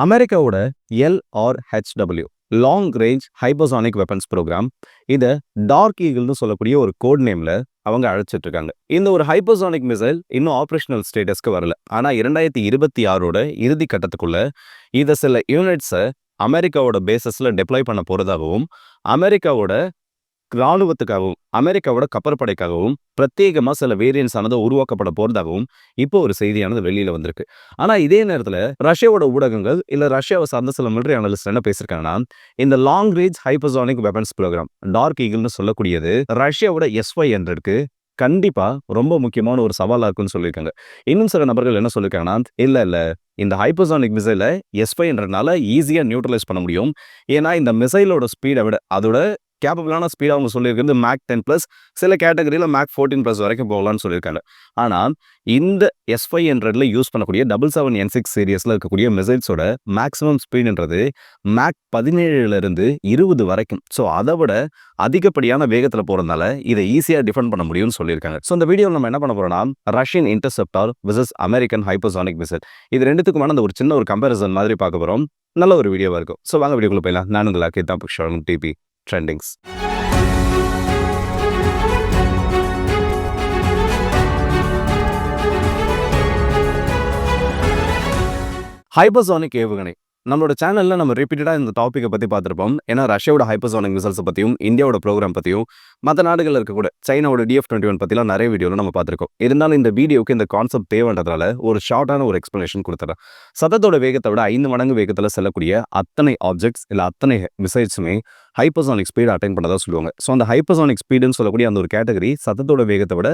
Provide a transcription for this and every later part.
அமெரிக்காவோட LRHW long range hypersonic weapons program இதை dark ஈகிள்னு சொல்லக்கூடிய ஒரு கோட் நேம்ல அவங்க அழைச்சிட்டு இருக்காங்க. இந்த ஒரு ஹைப்பர்சானிக் மிசைல் இன்னும் ஆப்ரேஷனல் ஸ்டேட்டஸ்க்கு வரல. ஆனா 2026ஓட இறுதி கட்டத்துக்குள்ள இதை சில யூனிட்ஸை அமெரிக்காவோட பேசஸ்ல டெப்ளாய் பண்ண போறதாகவும் அமெரிக்காவோட ராணுவத்துக்காகவும் அமெரிக்காவோட கப்பற்படைக்காகவும் பிரத்யேகமா சில வேரியன்ஸ் ஆனது உருவாக்கப்பட போறதாகவும் இப்போ ஒரு செய்தியானது வெளியில வந்திருக்கு. ஆனா இதே நேரத்துல ரஷ்யாவோட ஊடகங்கள் இல்ல ரஷ்யாவை சார்ந்த சில மிலிட்டரி அனலிஸ்ட் என்ன பேசியிருக்காங்கன்னா, இந்த long range hypersonic weapons program dark ஈகிள்னு சொல்லக்கூடியது ரஷ்யாவோட S-500க்கு கண்டிப்பா ரொம்ப முக்கியமான ஒரு சவாலா இருக்குன்னு சொல்லியிருக்காங்க. இன்னும் சில நபர்கள் என்ன சொல்லியிருக்காங்கன்னா, இல்ல இந்த ஹைப்பர்சானிக் மிசைலை S-500னால ஈஸியா நியூட்ரலைஸ் பண்ண முடியும். ஏன்னா இந்த மிசைலோட ஸ்பீடை விட அதோட கேப்பபிளான ஸ்பீட் அவங்க சொல்லியிருக்கிறது மேக் 10+, சில கேட்டகரியில் மேக் 14+ வரைக்கும் போகலான்னு சொல்லியிருக்காங்க. ஆனால் இந்த S-500ல யூஸ் பண்ணக்கூடிய 777N6 சீரியஸில் இருக்கக்கூடிய மிசைல்ஸோட மேக்ஸிமம் ஸ்பீடுன்றது மேக் 17லிருந்து 20 வரைக்கும். ஸோ அதை விட அதிகப்படியான வேகத்தில் போகிறதுனால இதை ஈஸியாக டிஃபெண்ட் பண்ண முடியும்னு சொல்லியிருக்காங்க. ஸோ இந்த வீடியோவில் நம்ம என்ன பண்ண போறோம்னா, Russian interceptor versus American hypersonic missile இது ரெண்டுத்துக்குமான அந்த ஒரு சின்ன ஒரு கம்பேரிசன் மாதிரி பார்க்க போகிறோம். நல்ல ஒரு வீடியோவாக இருக்கும். ஸோ வாங்க வீடியோக்குள்ள போயிடலாம். நான் உங்கள் அக்கே தான் புக்ஷாலும் டிபி Trendings. ஹைப்பர்சானிக் ஏவுகணை நம்மளோட சேனல்ல நம்ம ரிப்பீட்டடா இந்த டாப்பிக்கை பத்தி பார்த்திருப்போம். ஏன்னா ரஷ்யாவோட ஹைப்பர்சானிக் மிசைல்ஸ் பத்தியும் இந்தியாவோட ப்ரோக்ராம் பத்தியும் மற்ற நாடுகள் இருக்கக்கூட சைனாவோட DF-21 பத்திலாம் நிறைய வீடியோல நம்ம பார்த்திருக்கோம். இருந்தாலும் இந்த வீடியோக்கு இந்த கான்செப்ட் தேவைன்றதால ஒரு ஷார்ட்டான ஒரு எக்ஸ்பிளனேஷன் கொடுத்துறேன். சத்தத்தோட வேகத்தை விட 5 மடங்கு வேகத்துல செல்லக்கூடிய அத்தனை ஆப்ஜெக்ட்ஸ் இல்ல அத்தனை மிசைல்ஸுமே ஹைப்பர்சானிக் ஸ்பீடு அட்டைன் பண்ணதா சொல்லுவாங்க. ஸோ அந்த ஹைப்பர்சானிக் ஸ்பீடுன்னு சொல்லக்கூடிய அந்த ஒரு கேட்டகரி சத்தத்தோட வேகத்தை விட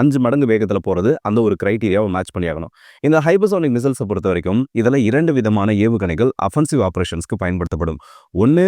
5 மடங்கு வேகத்தில் போகிறது அந்த ஒரு கிரைட்டீரியாவை மேட்ச் பண்ணி ஆகணும். இந்த ஹைப்பர்சானிக் மிசைல்ஸை பொறுத்த வரைக்கும் இதில் 2 விதமான ஏவுகணைகள் அஃபென்சிவ் ஆப்ரேஷன்ஸ்க்கு பயன்படுத்தப்படும். ஒன்று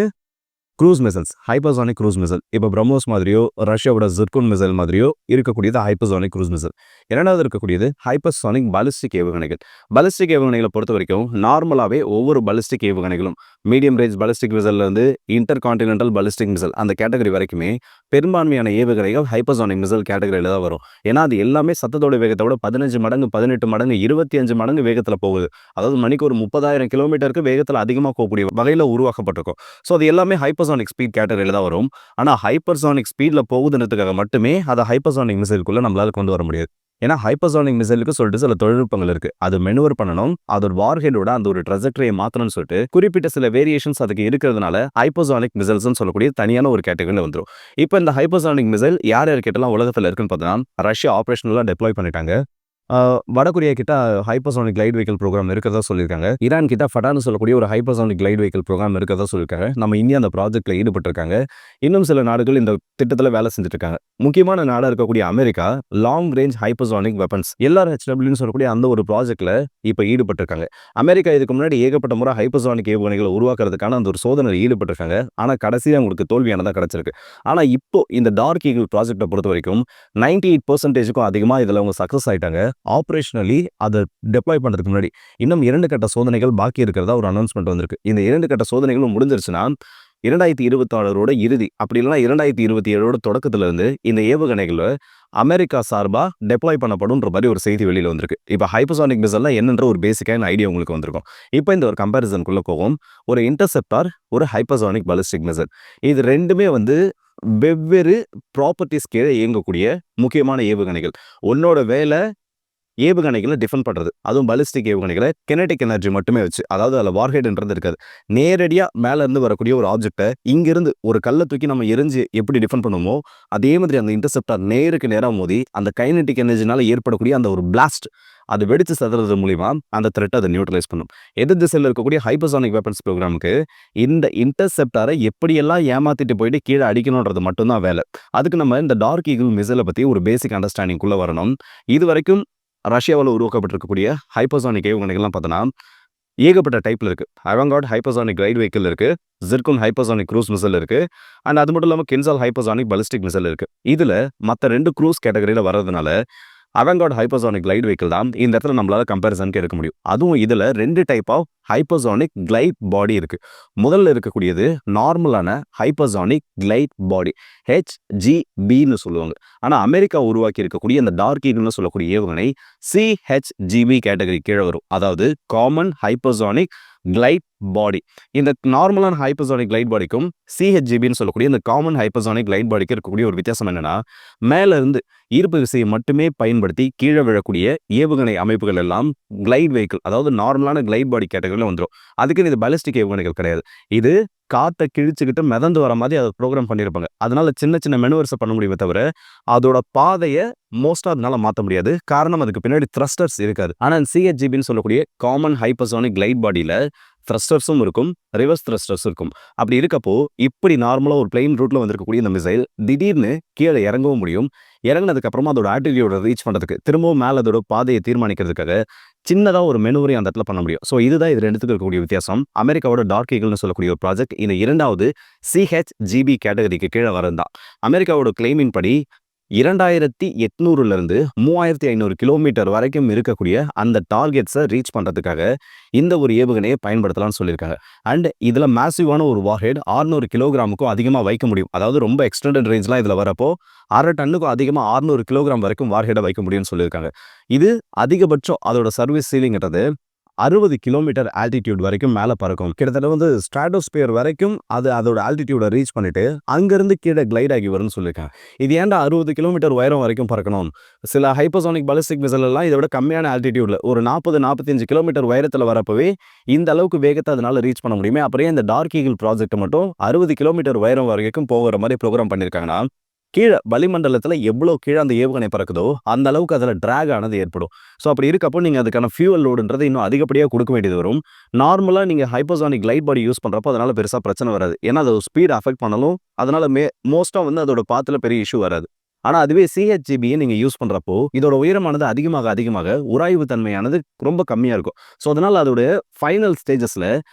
cruise missiles, hypersonic cruise missile. இப்போ பிரம்மோஸ் மாதிரியோ ரஷ்யாவோட ஜிர்கோன் மிசைல் மாதிரியோ இருக்கக்கூடியது ஹைப்பர்சானிக் க்ரூஸ் மிசைல். இரண்டாவது இருக்கக்கூடியது ஹைப்பர்சானிக் பாலிஸ்டிக் ஏவுகணைகள். பாலிஸ்டிக் ஏவுகணைகளை பொறுத்த வரைக்கும் நார்மலாகவே ஒவ்வொரு பாலிஸ்டிக் ஏவுகணைகளும் மீடியம் ரேஞ்ச் பாலிஸ்டிக் மிசைல்லேருந்து இன்டர் கான்டினென்டல் பாலிஸ்டிக் மிசைல் அந்த கேட்டகரி வரைக்குமே பெரும்பான்மையான ஏவுகணைகள் ஹைப்பர்சானிக் மிசைல் கேட்டகரியில் தான் வரும். ஏன்னா அது எல்லாமே சத்தத்தோட வேகத்தை விட 15 மடங்கு 18 மடங்கு 25 மடங்கு வேகத்தில் போகுது. அதாவது மணிக்கு ஒரு 30,000 கிலோமீட்டருக்கு வேகத்தில் அதிகமாக போகக்கூடிய வகையில் உருவாக்கப்பட்டிருக்கும். ஸோ அது எல்லாமே ஹைப்பர்சானிக் ஸ்பீட் கேட்டகரியில் தான் வரும். ஆனால் ஹைப்பர்சானிக் ஸ்பீடில் போகுதுன்றதுக்காக மட்டுமே அதை ஹைப்பர்சானிக் மிசைலுக்குள்ள நம்மளால கொண்டு வர முடியாது. ஏன்னா ஹைப்பர்சானிக் மிசைலுக்கு சொல்லிட்டு சில தொழில்நுட்பங்கள் இருக்கு. அது மெனுவர் பண்ணணும், அதோட வார்ஹெடோட அந்த ஒரு ட்ரெஜெக்டரியை மாற்றணும்னு சொல்லிட்டு குறிப்பிட்ட சில வேரியேஷன்ஸ் அதுக்கு இருக்கிறதுனால ஹைப்பர்சானிக் மிசைல்ஸ்னு சொல்லக்கூடிய தனியான ஒரு கேட்டகரியில் வந்துடும். இப்போ இந்த ஹைப்பர்சானிக் மிசைல் யார் யார்கிட்டலாம் உலகத்தில் இருக்குன்னு பார்த்தீங்கன்னா, ரஷ்யா ஆப்ரேஷனலாக டெப்ளாய் பண்ணிட்டாங்க. வடகொரியா கிட்ட ஹைப்பர்சானிக் கிளைட் வெஹிக்கிள் ப்ரோக்ராம் இருக்கிறதா சொல்லியிருக்காங்க. ஈரான் கிட்ட ஃபடான்னு சொல்லக்கூடிய ஒரு ஹைப்பர்சானிக் கிளைட் வெஹிக்கிள் ப்ரோக்ராம் இருக்கிறதா சொல்லியிருக்காங்க. நம்ம இந்தியா அந்த ப்ராஜெக்ட்ல ஈடுபட்டிருக்காங்க. இன்னும் சில நாடுகள் இந்த திட்டத்தில் வேலை செஞ்சுட்டு இருக்காங்க. முக்கியமான நாடாக இருக்கக்கூடிய America long range hypersonic weapons LRHWன்னு சொல்லக்கூடிய அந்த ஒரு ப்ராஜெக்ட்ல இப்போ ஈடுபட்டிருக்காங்க. அமெரிக்கா இதுக்கு முன்னாடி ஏகப்பட்ட முறை ஹைப்பர்சானிக் ஏவுகணைகளை உருவாக்குறதுக்கான அந்த ஒரு சோதனையில் ஈடுபட்டிருக்காங்க. ஆனால் கடைசியாக அவங்களுக்கு தோல்வியானதாக கிடைச்சிருக்கு. ஆனால் இப்போ இந்த டார்க் ஈகிள் ப்ராஜெக்டை பொறுத்த வரைக்கும் 98%க்கும் அதிகமாக இதில் அவங்க சக்ஸஸ் ஆயிட்டாங்க. ஆப்ரேஷனலி அதை டெப்ளாய் பண்ணுறதுக்கு முன்னாடி இன்னும் 2 கட்ட சோதனைகள் பாக்கி இருக்கிறதா ஒரு அனௌன்ஸ்மெண்ட் வந்திருக்கு. இந்த 2 கட்ட சோதனைகளும் முடிஞ்சிருச்சுன்னா 2026ஓட இறுதி அப்படி இல்லைன்னா 2027ஓட தொடக்கத்துல இருந்து இந்த ஏவுகணைகளை அமெரிக்கா சார்பா டெப்ளாய் பண்ணப்படும்ன்ற மாதிரி ஒரு செய்தி வெளியில வந்திருக்கு. இப்போ ஹைப்பர்சானிக் மிசைல்னா என்னன்ற ஒரு பேசிக்கான ஐடியா உங்களுக்கு வந்திருக்கும். இப்போ இந்த ஒரு கம்பேரிசனுக்குள்ள போகும். ஒரு இன்டர்செப்டார், ஒரு ஹைப்பர்சானிக் பாலிஸ்டிக் மிசைல், இது ரெண்டுமே வெவ்வேறு ப்ராப்பர்ட்டிஸ் கீழே இயங்கக்கூடிய முக்கியமான ஏவுகணைகள். ஒன்னோட வேலை ஏவுகணைகளை டிஃபெண்ட் பண்றது, அதுவும் பாலிஸ்டிக் ஏவுகணைகளை கினெடிக் எனர்ஜி மட்டுமே வச்சு, அதாவது அதில் வார்ஹெட்ன்றது இருக்காது. நேரடியாக மேல இருந்து வரக்கூடிய ஒரு ஆப்ஜெக்டை இங்கிருந்து ஒரு கல்லை தூக்கி நம்ம எரிஞ்சு எப்படி டிஃபெண்ட் பண்ணுமோ அதே மாதிரி அந்த இன்டர்செப்டார் நேருக்கு நேராக மோதி அந்த கைனெட்டிக் எனர்ஜினால ஏற்படக்கூடிய அந்த ஒரு பிளாஸ்ட் அது வெடிச்சு சதுறது மூலியமா அந்த த்ரெட் அதை நியூட்ரலைஸ் பண்ணும். எதிர் திசையில் இருக்கக்கூடிய ஹைப்பர்சானிக் வெப்பன்ஸ் ப்ரோக்ராமுக்கு இந்த இன்டர்செப்டாரை எப்படியெல்லாம் ஏமாத்திட்டு போயிட்டு கீழே அடிக்கணுன்றது மட்டும்தான் வேலை. அதுக்கு நம்ம இந்த டார்க் ஈகிள் மிசைலை பற்றி ஒரு பேசிக் அண்டர்ஸ்டாண்டிங்குள்ளே வரணும். இது வரைக்கும் ரஷ்யாவில் உருவாக்கப்பட்டிருக்கக்கூடிய ஹைப்பர்சானிக் ஏவுகணைகள்லாம் பார்த்தோன்னா ஏகப்பட்ட டைப்ல இருக்கு. அவங்கார்ட் ஹைப்பர்சானிக் கிளைட் வெஹிக்கிள் இருக்கு, ஜிர்கோன் ஹைப்பர்சானிக் க்ரூஸ் மிசைல் இருக்கு, அண்ட் அது மட்டும் இல்லாமல் கின்சால் ஹைப்பர்சானிக் பாலிஸ்டிக் மிசைல் இருக்கு. இதுல மற்ற 2 க்ரூஸ் கேட்டகரியில் வர்றதுனால அவங்கார்ட் ஹைப்பர்சானிக் கிளைட் வெஹிக்கிள் தான் இந்த இடத்துல நம்மளால கம்பேரிசனுக்கு எடுக்க முடியும். அதுவும் இதுல 2 டைப் ஆஃப் ஹைப்பர்சானிக் கிளைட் பாடி இருக்கு. முதல்ல இருக்கக்கூடியது நார்மலான ஹைப்பர்சானிக் கிளைட் பாடி, HGBன்னு சொல்லுவாங்க. ஆனா அமெரிக்கா உருவாக்கி இருக்கக்கூடிய இந்த டார்க் ஈகிள்னு சொல்லக்கூடிய ஏவுகணை CHGB கேட்டகரி கீழே வரும். அதாவது காமன் ஹைப்பர்சானிக் கிளைட் பாடி. இந்த நார்மலான ஹைப்பர்சோனிக் கிளைட் பாடிக்கும் சிஹெச்ஜிபின்னு சொல்லக்கூடிய இந்த காமன் ஹைப்பர்சோனிக் கிளைட் பாடிக்கு இருக்கக்கூடிய ஒரு வித்தியாசம் என்னன்னா, மேல இருந்து ஈர்ப்பு விசையை மட்டுமே பயன்படுத்தி கீழே விழக்கூடிய ஏவுகணை அமைப்புகள் எல்லாம் கிளைட் வெஹிக்கிள், அதாவது நார்மலான கிளைட் பாடி கேட்டகரியில் வந்துடும். அதுக்குன்னு இது பாலிஸ்டிக் ஏவுகணைகள் கிடையாது. இது காற்றை கிழிச்சுக்கிட்டு மிதந்து வர மாதிரி அதை ப்ரோக்ராம் பண்ணியிருப்பாங்க. அதனால சின்ன சின்ன மெனுவர்ஸை பண்ண முடியுமே தவிர அதோட பாதையை மோஸ்டா அதனால மாற்ற முடியாது. காரணம் அதுக்கு பின்னாடி த்ரஸ்டர்ஸ் இருக்காது. ஆனால் சிஹெச்ஜிபின்னு சொல்லக்கூடிய காமன் ஹைப்பர்சோனிக் கிளைட் பாடியில் த்ரஸ்டர்ஸும் இருக்கும், ரிவர்ஸ் த்ரஸ்டர்ஸ் இருக்கும். அப்படி இருக்கப்போ இப்படி நார்மலாக ஒரு பிளெயின் ரூட்ல வந்திருக்கக்கூடிய இந்த மிசைல் திடீர்னு கீழே இறங்கவும் முடியும். இறங்கினதுக்கு அப்புறமா அதோட ஆல்டிடியூட ரீச் பண்ணுறதுக்கு திரும்பவும் மேலே அதோட பாதையை தீர்மானிக்கிறதுக்காக சின்னதாக ஒரு மெனுவரையும் அந்த இடத்துல பண்ண முடியும். ஸோ இதுதான் இது ரெண்டுத்துக்கு இருக்கக்கூடிய வித்தியாசம். அமெரிக்காவோட டார்க் ஈகிள்னு சொல்லக்கூடிய ஒரு ப்ராஜெக்ட் இந்த இரண்டாவது சிஹெச்ஜிபி கேட்டகரிக்கு கீழே வரந்தான். அமெரிக்காவோட கிளைமின் படி 2800 3500 கிலோமீட்டர் வரைக்கும் இருக்கக்கூடிய அந்த டார்கெட்ஸை ரீச் பண்ணுறதுக்காக இந்த ஒரு ஏவுகணையை பயன்படுத்தலாம்னு சொல்லியிருக்காங்க. அண்ட் இதில் மேசிவான ஒரு வார்ஹெட் 600 கிலோகிராமுக்கும் அதிகமாக வைக்க முடியும். அதாவது ரொம்ப எக்ஸ்டெண்டட் ரேஞ்ச்லாம் இதில் வரப்போ 1/2 டன்னுக்கும் அதிகமாக 600 கிலோகிராம் வரைக்கும் வார்ஹெடை வைக்க முடியும்னு சொல்லியிருக்காங்க. இது அதிகபட்சம் அதோட சர்வீஸ் சீலிங்கிறது 60 கிலோமீட்டர் ஆல்டிடியூட் வரைக்கும் மேலே பறக்கும். கிட்டத்தட்ட ஸ்ட்ராட்டோஸ்பியர் வரைக்கும் அது அதோட ஆல்டிடியூட ரீச் பண்ணிட்டு அங்கிருந்து கீழே கிளைட் ஆகி வரும்னு சொல்லியிருக்காங்க. இது ஏன்டா 60 கிலோமீட்டர் உயரம் வரைக்கும் பறக்கணும்? சில ஹைப்பர்சோனிக் பாலிஸ்டிக் மிசைல் எல்லாம் இதை விட கம்மியான ஆல்டிடியூட்ல ஒரு 40-45 கிலோமீட்டர் உயரத்தில் வரப்பவே இந்த அளவுக்கு வேகத்தை அதனால ரீச் பண்ண முடியுமே. அப்புறம் இந்த டார்க் ஈகிள் ப்ராஜெக்ட் மட்டும் 60 கிலோமீட்டர் உயரம் வரைக்கும் போகிற மாதிரி ப்ரோக்ராம் பண்ணியிருக்காங்கன்னா, கீழே வளிமண்டலத்தில் எவ்வளோ கீழே அந்த ஏவுகணை பறக்குதோ அந்த அளவுக்கு அதில் ட்ராக் ஆனது ஏற்படும். ஸோ அப்படி இருக்கப்போ நீங்கள் அதுக்கான ஃபியூவல் லோடுன்றது இன்னும் அதிகப்படியாக கொடுக்க வேண்டியது வரும். நார்மலாக நீங்கள் ஹைப்பர்சானிக் கிளைட் பாடி யூஸ் பண்ணுறப்போ அதனால் பெருசாக பிரச்சனை வராது. ஏன்னா அது ஸ்பீட் அஃபெக்ட் பண்ணலும் அதனால மோஸ்ட்டாக அதோட பாத்தில் பெரிய இஷ்யூ வராது. ஆனால் அதுவே சிஹெச்ஜிபியை நீங்கள் யூஸ் பண்ணுறப்போ இதோட உயரமானது அதிகமாக உராய்வு தன்மையானது ரொம்ப கம்மியாக இருக்கும். ஸோ அதனால் அதோட ஃபைனல் ஸ்டேஜஸில்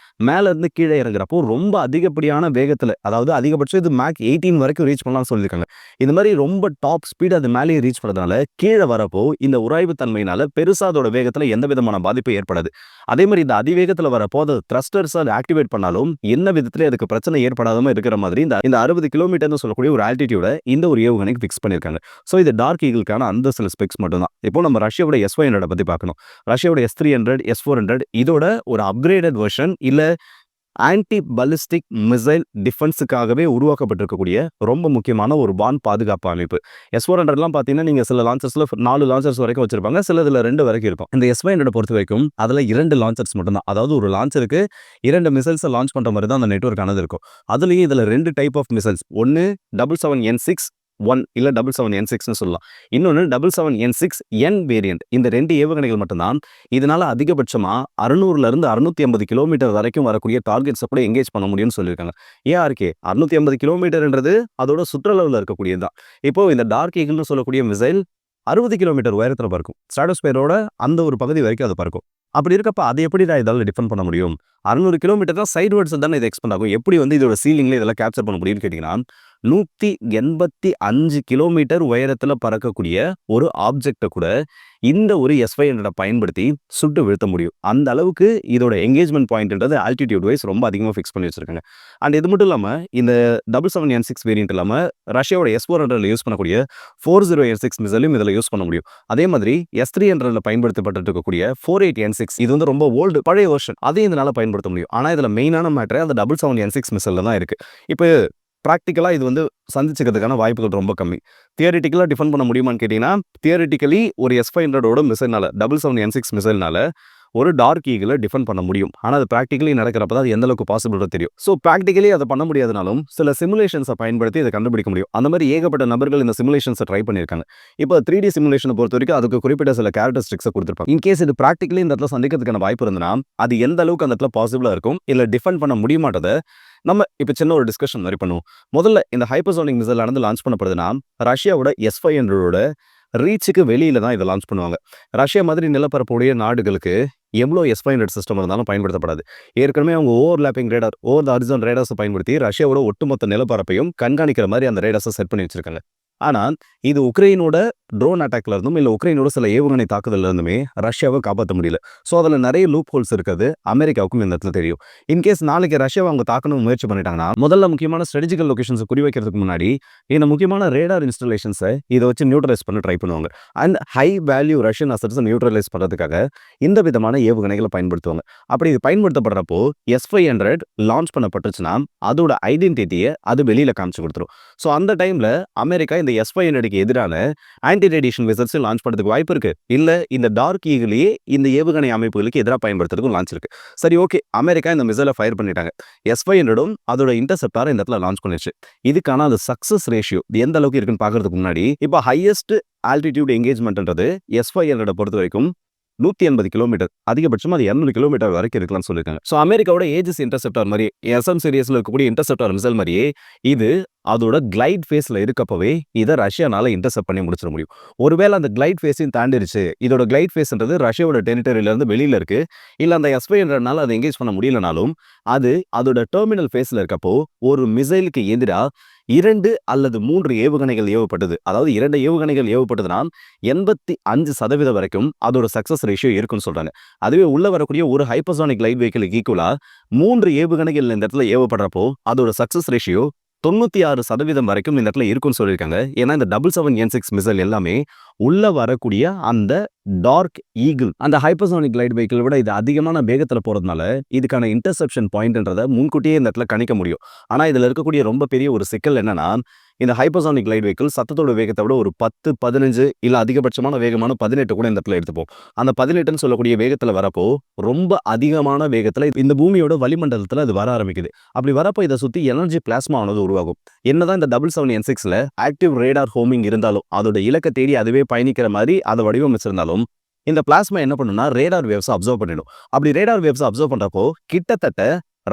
மேலேருந்து கீழே இறங்குறப்போ ரொம்ப அதிகப்படியான வேகத்தில், அதாவது அதிகபட்சம் இது மேக் 18 வரைக்கும் ரீச் பண்ணலாம்னு சொல்லியிருக்காங்க. இந்த மாதிரி ரொம்ப டாப் ஸ்பீட் அது மேலேயே ரீச் பண்ணுறதுனால கீழே வரப்போ இந்த உராய்வு தன்மையினால பெருசாக அதோட வேகத்தில் எந்த விதமான பாதிப்பு ஏற்படாது. அதே மாதிரி இந்த அதிவேகத்தில் வரப்போ அது த்ரஸ்டர்ஸ் அதை ஆக்டிவேட் பண்ணாலும் என்ன விதத்திலே அதுக்கு பிரச்சனை ஏற்படாமல் இருக்கிற மாதிரி இந்த 60 கிலோமீட்டர்னு சொல்லக்கூடிய ஒரு ஆல்டிடியூட இந்த ஒரு ஏவுகணைக்கு ஃபிக்ஸ் பண்ணியிருக்காங்க. ஸோ இது டார்க் ஈகிள்கான அந்த சில ஸ்பெக்ஸ் மட்டும் தான். இப்போ நம்ம ரஷ்யாவோட S-500 பற்றி பார்க்கணும். ரஷ்யாவோட S-300, S-400 இதோட ஒரு அப்கிரேடட் வெர்ஷன் இல்ல ஆன்டி பாலிஸ்டிக் மிசைல் டிஃபென்ஸுக்காகவே உருவாக்கப்பட்டிருக்கக்கூடிய ரொம்ப முக்கியமான ஒரு வான் பாதுகாப்பு அமைப்பு. S-400லாம் பார்த்தீங்கன்னா நீங்கள் சில லான்ச்சர்ஸில் 4 லான்ச்சர்ஸ் வரைக்கும் வச்சிருப்பாங்க, சில இதில் 2 வரைக்கும் இருக்கும். இந்த S-500 பொறுத்த வரைக்கும் அதில் 2 லான்ச்சர்ஸ் மட்டும் தான். அதாவது ஒரு லான்ச்சருக்கு 2 மிசைல்ஸை லான்ச் பண்ணுற மாதிரி தான் அந்த நெட்வொர்க் ஆனது இருக்கும். அதுலேயும் இதில் 2 டைப் ஆஃப் மிசைல்ஸ், ஒன்று 777N6-1 இல்லை 777N6ன்னு சொல்லலாம். இன்னொன்று 777N6N வேரியன்ட். இந்த 2 ஏவுகணைகள் மட்டும்தான் இதனால அதிகபட்சமாக 600 650 கிலோமீட்டர் வரைக்கும் வரக்கூடிய டார்கெட்ஸை கூட எங்கேஜ் பண்ண முடியும்னு சொல்லியிருக்காங்க. ஏஆர்கே 650 கிலோமீட்டர்ன்றது அதோட சுற்றளவில் இருக்கக்கூடியது தான். இப்போ இந்த டார்க் ஈகிள்னு சொல்லக்கூடிய மிசைல் 60 கிலோமீட்டர் உயரத்தில் பறக்கும். ஸ்ட்ராட்டோஸ்பியரோட அந்த ஒரு பகுதி வரைக்கும் அது பறக்கும். அப்படி இருக்கப்ப அதை எப்படி தான் இதால் டிஃபெண்ட் பண்ண முடியும்? 600 கிலோமீட்டர் தான் சைட்வேர்ட்ஸ் தானே இது எக்ஸ்பெண்ட் ஆகும். எப்படி இதோட சீலிங்ல இதெல்லாம் கேப்சர் பண்ண முடியும்னு கேட்டிங்கன்னா, 185 கிலோமீட்டர் உயரத்தில் பறக்கக்கூடிய ஒரு ஆப்ஜெக்டை கூட இந்த ஒரு S-500 பயன்படுத்தி சுட்டு வீழ்த்த முடியும். அந்த அளவுக்கு இதோட எங்கேஜ்மெண்ட் பாயிண்ட்ன்றது ஆல்டிடியூட் வைஸ் ரொம்ப அதிகமாக ஃபிக்ஸ் பண்ணி வச்சிருக்காங்க. அண்ட் இது மட்டும் இல்லாமல் இந்த 777N6 வேரியன்ட் இல்லாமல் ரஷ்யாவோட S-400 யூஸ் பண்ணக்கூடிய 40N6 மிசைலும் இதில் யூஸ் பண்ண முடியும். அதே மாதிரி S-300 பயன்படுத்தப்பட்டு இருக்கக்கூடிய 48N6 இது ரொம்ப ஓல்டு பழைய வெர்ஷன், அதையும் இதனால பயன்படுத்த முடியும். ஆனால் இதில் மெயினான மேட்டர் அந்த 777N6 மிசைலில் தான் இருக்கு. இப்போ ப்ராக்டிக்கலாக இது சந்திச்சுக்கிறதுக்கான வாய்ப்புகள் ரொம்ப கம்மி. தியரிட்டிக்கலாக டிஃபெண்ட் பண்ண முடியுமான்னு கேட்டிங்கன்னா, தியரிட்டிக்கலி ஒரு S-500 மிசைல்னால 777N6 மிசைல்னால ஒரு டார்க் ஈகிளை டிஃபெண்ட் பண்ண முடியும். ஆனால் அது ப்ராக்டிக்கலி நடக்கிறப்ப தான் அது எந்த அளவுக்கு பாசிபிள் தெரியும். ஸோ ப்ராக்டிக்கலி அதை பண்ண முடியாதனாலும் சில சிமுலேஷன்ஸை பயன்படுத்தி இதை கண்டுபிடிக்க முடியும். அந்த மாதிரி ஏகப்பட்ட நபர்கள் இந்த சிமுலேஷன்ஸை ட்ரை பண்ணியிருக்காங்க. இப்போ 3D சிமுலேஷனை பொறுத்த வரைக்கும் அதுக்கு குறிப்பிட்ட சில கேரக்டரிஸ்டிக்ஸை கொடுத்துருப்பாங்க. இன்கேஸ் இது ப்ராக்டிக்கலி இந்த இடத்துல சந்திக்கிறதுக்கான வாய்ப்பு இருந்ததுன்னா அது எந்த அளவுக்கு அந்த இடத்துல பாசிபிளாக இருக்கும் இல்லை டிஃபெண்ட் பண்ண முடியுமாட்டதை நம்ம இப்போ சின்ன ஒரு டிஸ்கஷன் மாதிரி பண்ணுவோம். முதல்ல இந்த ஹைப்பர்சோனிக் மிசைல் லான்ச் பண்ணப்படுதுன்னா ரஷ்யாவோட S-500 ரீச்சுக்கு வெளியில தான் இதை லான்ச் பண்ணுவாங்க. ரஷ்யா மாதிரி நிலப்பரப்புடைய நாடுகளுக்கு எவ்வளோ S-500 சிஸ்டம் இருந்தாலும் பயன்படுத்தப்படாது. ஏற்கனவே அவங்க overlapping radar, over the horizon ரேடார்ஸை பயன்படுத்தி ரஷ்யாவோட ஒட்டுமொத்த நிலப்பரப்பையும் கண்காணிக்கிற மாதிரி அந்த ரேடார்ஸை செட் பண்ணி வச்சிருக்காங்க. ஆனா இது உக்ரைனோட ட்ரோன் அட்டாக்ல இருந்தும் இல்ல உக்ரைனோட சில ஏவுகணை தாக்குதல்ல இருந்துமே ரஷ்யாவை காப்பாற்ற முடியல. ஸோ அதில் நிறைய லூப் ஹோல்ஸ் இருக்கிறது அமெரிக்காவுக்கும் இந்த இடத்துல தெரியும். இன்கேஸ் நாளைக்கு ரஷ்யாவை அவங்க தாக்கணும் முயற்சி பண்ணிட்டாங்கன்னா முதல்ல முக்கியமான ஸ்ட்ராட்டஜிக்கல் லொகேஷன்ஸை குறி வைக்கிறதுக்கு முன்னாடி இந்த முக்கியமான ரேடார் இன்ஸ்டாலேஷன்ஸை இதை வச்சு நியூட்ரலைஸ் பண்ண ட்ரை பண்ணுவாங்க. அண்ட் ஹை வேல்யூ ரஷ்யன் அசட்ஸை நியூட்ரலைஸ் பண்ணுறதுக்காக இந்த விதமான ஏவுகணைகளை பயன்படுத்துவாங்க. அப்படி இது பயன்படுத்தப்படுறப்போ S-500 லான்ச் பண்ணப்பட்டுச்சுன்னா அதோட ஐடென்டிட்டியை அது வெளியில காமிச்சு கொடுத்துரும். ஸோ அந்த டைம்ல அமெரிக்கா இந்த S-500க்கு எதிரான ஆன்டி ரேடியேஷன் மிசைல்ஸ் லான்ச் பண்ணுறதுக்கு வாய்ப்பு இருக்கு. இல்ல இந்த டார்க் ஈகிளையே இந்த ஏவுகணை அமைப்புகளுக்கு எதிராக பயன்படுத்துறதுக்கும் லான்ச் இருக்கு. சரி, ஓகே, அமெரிக்கா இந்த மிசைலை ஃபயர் பண்ணிட்டாங்க. S-500ம் அதோட இன்டர்செப்டாரை இந்த இடத்துல லான்ச் பண்ணிடுச்சு. இதுக்கான அந்த சக்சஸ் ரேஷியோ எந்த அளவுக்கு இருக்குன்னு பார்க்கறதுக்கு முன்னாடி இப்போ ஹையஸ்ட் ஆல்டிடியூட் என்கேஜ்மெண்ட்ன்றது S-500 பொறுத்த வரைக்கும் 180 கிலோமீட்டர், அதிகபட்சமா அது 200 கிலோமீட்டர் வரைக்கும் இருக்கலாம்னு சொல்லியிருக்காங்க. ஸோ அமெரிக்காவோட ஏஜஸ் இன்டர்செப்டார் மாதிரி SM சீரியஸ்ல இருக்கக்கூடிய இன்டர்செப்டார் மிசைல் மாதிரியே இது அதோட கிளைட் ஃபேஸ்ல இருக்கப்பவே இதை ரஷ்யானால இன்டர்செப்ட் பண்ணி முடிச்சிட முடியும். ஒருவேளை அந்த கிளைட் ஃபேஸையும் தாண்டிடுச்சு, இதோட கிளைட் ஃபேஸ்ன்றது ரஷ்யாவோட டெரிட்டரியில இருந்து வெளியில இருக்கு, இல்ல அந்த S-500னால அதை எங்கேஜ் பண்ண முடியலனாலும் அது அதோட டெர்மினல் ஃபேஸ்ல இருக்கப்போ ஒரு மிசைலுக்கு எதிராக 2 அல்லது 3 ஏவுகணைகள் ஏவப்பட்டது, அதாவது 2 ஏவுகணைகள் ஏவப்பட்டதுன்னா 85% வரைக்கும் அதோட சக்சஸ் ரேஷியோ இருக்குன்னு சொல்றாங்க. அதுவே உள்ள வரக்கூடிய ஒரு ஹைப்பர்சானிக் லைட் வெஹிக்கிளுக்கு ஈக்குவலா 3 ஏவுகணைகள் இந்த இடத்துல ஏவப்படுறப்போ அதோட சக்சஸ் ரேஷியோ 96% வரைக்கும் இந்த இடத்துல இருக்குன்னு சொல்லியிருக்காங்க. ஏன்னா இந்த 777N6 மிசைல் எல்லாமே உள்ள வரக்கூடிய அந்த டார்க் ஈகிள் அந்த ஹைப்பர்சானிக் கிளைட் வெஹிக்கிள் விட இது அதிகமான வேகத்தில் போறதுனால இதுக்கான இன்டர்செப்ஷன் பாயிண்ட்ன்றதை முன்கூட்டியே இந்த இடத்துல கணிக்க முடியும். ஆனா இதுல இருக்கக்கூடிய ரொம்ப பெரிய ஒரு சிக்கல் என்னன்னா, இந்த ஹைப்பர்சானிக் கிளைட் வெஹிக்கிள் சத்தத்தோட வேகத்தை விட ஒரு 10, 15 இல்ல அதிகபட்சமான வேகமான 18 கூட இந்த இடத்துல எடுத்துப்போம். அந்த 18ன்னு சொல்லக்கூடிய வேகத்துல வரப்போ ரொம்ப அதிகமான வேகத்துல இந்த பூமியோட வளிமண்டலத்துல அது வர ஆரம்பிக்குது. அப்படி வரப்போ இதை சுத்தி எனர்ஜி பிளாஸ்மா ஆனது உருவாகும். என்னதான் இந்த 777N6ல ஆக்டிவ் ரேடார் ஹோமிங் இருந்தாலும், அதோட இலக்கை தேடி அதுவே பயணிக்கிற மாதிரி அதை வடிவமைச்சிருந்தாலும், இந்த பிளாஸ்மா என்ன பண்ணுன்னா ரேடார் வேவ்ஸ் அப்சர்வ் பண்ணிடும். அப்படி ரேடார் வேவ்ஸ் அப்சர்வ் பண்றப்போ கிட்டத்தட்ட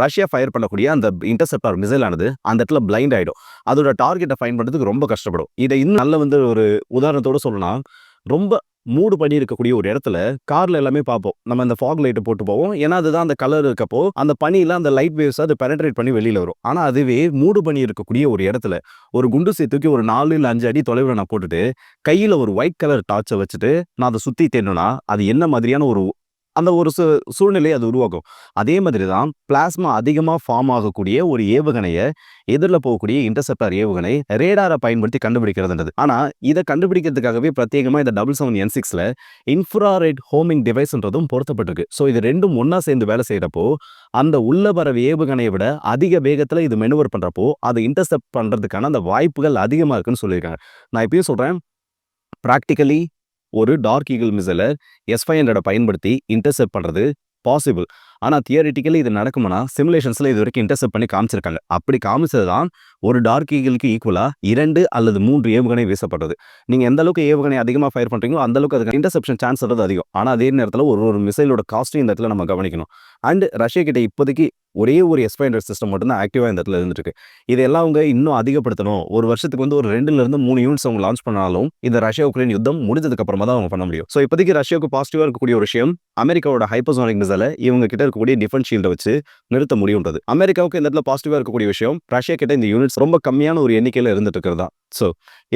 ரஷ்யா ஃபயர் பண்ணக்கூடிய அந்த இன்டர்செப்டார் மிசைல் ஆனது அந்த இடத்துல பிளைண்ட் ஆயிடும். அதோட டார்கெட்டை ஃபைண்ட் பண்றதுக்கு ரொம்ப கஷ்டப்படும். இதை இன்னும் நல்ல ஒரு உதாரணத்தோட சொல்லலாம். ரொம்ப மூடு பண்ணி இருக்கக்கூடிய ஒரு இடத்துல கார்ல எல்லாமே பார்ப்போம், நம்ம இந்த ஃபாக் லைட் போட்டு போவோம். ஏன்னா அதுதான் அந்த கலர் இருக்கப்போ அந்த பனியில அந்த லைட் வேவ்ஸ் அது பெனட்ரேட் பண்ணி வெளியில வரும். ஆனா அதுவே மூடு பண்ணி இருக்கக்கூடிய ஒரு இடத்துல ஒரு குண்டு தூக்கி ஒரு 4 இல்ல 5 அடி தொலைவில் நான் போட்டுட்டு கையில ஒரு ஒயிட் கலர் டார்ச்சை வச்சுட்டு நான் அதை சுத்தி தேடணும்னா அது என்ன மாதிரியான ஒரு அந்த ஒரு சூழ்நிலையை அது உருவாக்கும். அதே மாதிரி தான் பிளாஸ்மா அதிகமாக ஃபார்ம் ஆகக்கூடிய ஒரு ஏவுகணையை எதிரில் போகக்கூடிய இன்டர்செப்டார் ஏவுகணை ரேடாரை பயன்படுத்தி கண்டுபிடிக்கிறதுன்றது. ஆனால் இதை கண்டுபிடிக்கிறதுக்காகவே பிரத்யேகமாக இந்த 777N6ல இன்ஃப்ராரெட் ஹோமிங் டிவைஸ்ன்றதும் பொருத்தப்பட்டிருக்கு. ஸோ இது ரெண்டும் ஒன்றா சேர்ந்து வேலை செய்கிறப்போ அந்த உள்ள வர ஏவுகணையை விட அதிக வேகத்தில் இது மெனுவர் பண்ணுறப்போ அதை இன்டர்செப்ட் பண்ணுறதுக்கான அந்த வாய்ப்புகள் அதிகமாக இருக்குன்னு சொல்லியிருக்காங்க. நான் இப்பயும் சொல்கிறேன், ப்ராக்டிக்கலி ஒரு டார்க் ஈகிள் மிசைலை S-500 பயன்படுத்தி இன்டர்செப்ட் பண்றது பாசிபிள். ஆனா தியரிட்டிக்கலி இது நடக்கும்னா சிமுலேஷன்ஸ்ல இது வரைக்கும் இன்டர்செப்ட் பண்ணி காமிச்சிருக்காங்க. அப்படி காமிச்சதுதான் ஒரு டார்க் ஈகிளுக்கு ஈக்குவலா 2 அல்லது 3 ஏவுகணை வீசப்படுறது. நீங்க எந்த அளவுக்கு ஏவுகணை அதிகமா ஃபயர் பண்றீங்களோ அந்த அளவுக்கு அதுக்கு இன்டர்செப்ஷன் சான்ஸ் அதிகம். ஆனா அதே நேரத்தில் ஒரு மிசைலோட காஸ்ட்டும் இந்த இடத்துல நம்ம கவனிக்கணும். அண்ட் ரஷ்யா கிட்ட இப்போதைக்கு ஒரே ஒரு S-500 சிஸ்டம் மட்டும் தான் ஆக்டிவா இந்த இடத்துல இருந்துட்டு இருக்கு. இதெல்லாம் அவங்க இன்னும் அதிகப்படுத்தணும். ஒரு வருஷத்துக்கு ஒரு 2ல இருந்து 3 யூனிட்ஸ் அவங்க லான்ச் பண்ணாலும் இந்த ரஷ்யா உக்ரைன் யுத்தம் முடிஞ்சதுக்கு அப்புறமா தான் அவங்க பண்ண முடியும். ஸோ இப்போதைக்கு ரஷ்யாவுக்கு பாசிட்டிவா இருக்கக்கூடிய ஒரு விஷயம், அமெரிக்காவோட ஹைப்பர்சானிக் மிசைலை இவங்க கிட்ட இருக்கக்கூடிய டிஃபென்ஸ் ஷீல்டை வச்சு நிறுத்த முடியும்ன்றது. அமெரிக்காவுக்கு இந்த இடத்துல பாசிட்டிவா இருக்கக்கூடிய விஷயம், ரஷ்யா கிட்ட இந்த யூனிட்ஸ் ரொம்ப கம்மியான ஒரு எண்ணிக்கையில் இருந்துட்டு இருக்கிறதா. ஸோ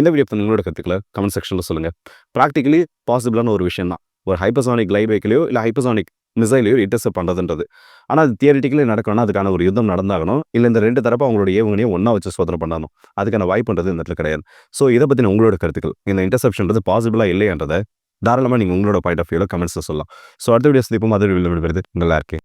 இந்த வீடியோ உங்களோட கருத்துக்களை கமெண்ட் செக்ஷன்ல சொல்லுங்க. ப்ராக்டிகலி பாசிபிளான ஒரு விஷயம் தான் ஒரு ஹைப்பர்சானிக் கிளைட் வெஹிக்கிளையோ இல்லை ஹைப்பர்சானிக் மிசைலையோ இன்டர்செப்ட் பண்ணுறதுன்றது. ஆனால் அது தியரிட்டிக்கலி நடக்கணும்னா அதுக்கான ஒரு யுத்தம் நடந்தாகணும். இல்லை இந்த 2 தரப்பு அவங்களோட ஏவுகணையை ஒன்றா வச்சு சோதனை பண்ணணும். அதுக்கான வாய்ப்புன்றது இந்த இடத்துல கிடையாது. ஸோ இதை பற்றின உங்களோட கருத்துக்கள், இந்த இன்டர்செப்ஷன்றது பாசிபிளா இல்லையான்றதை தாராளமாக நீங்கள் உங்களோட பாயிண்ட் ஆஃப் வியூவில் கமெண்ட்ஸில் சொல்லலாம். ஸோ அடுத்த வீடியோ சந்திப்போம். அது விழுந்து விடுவது நல்லா இருக்கேன்.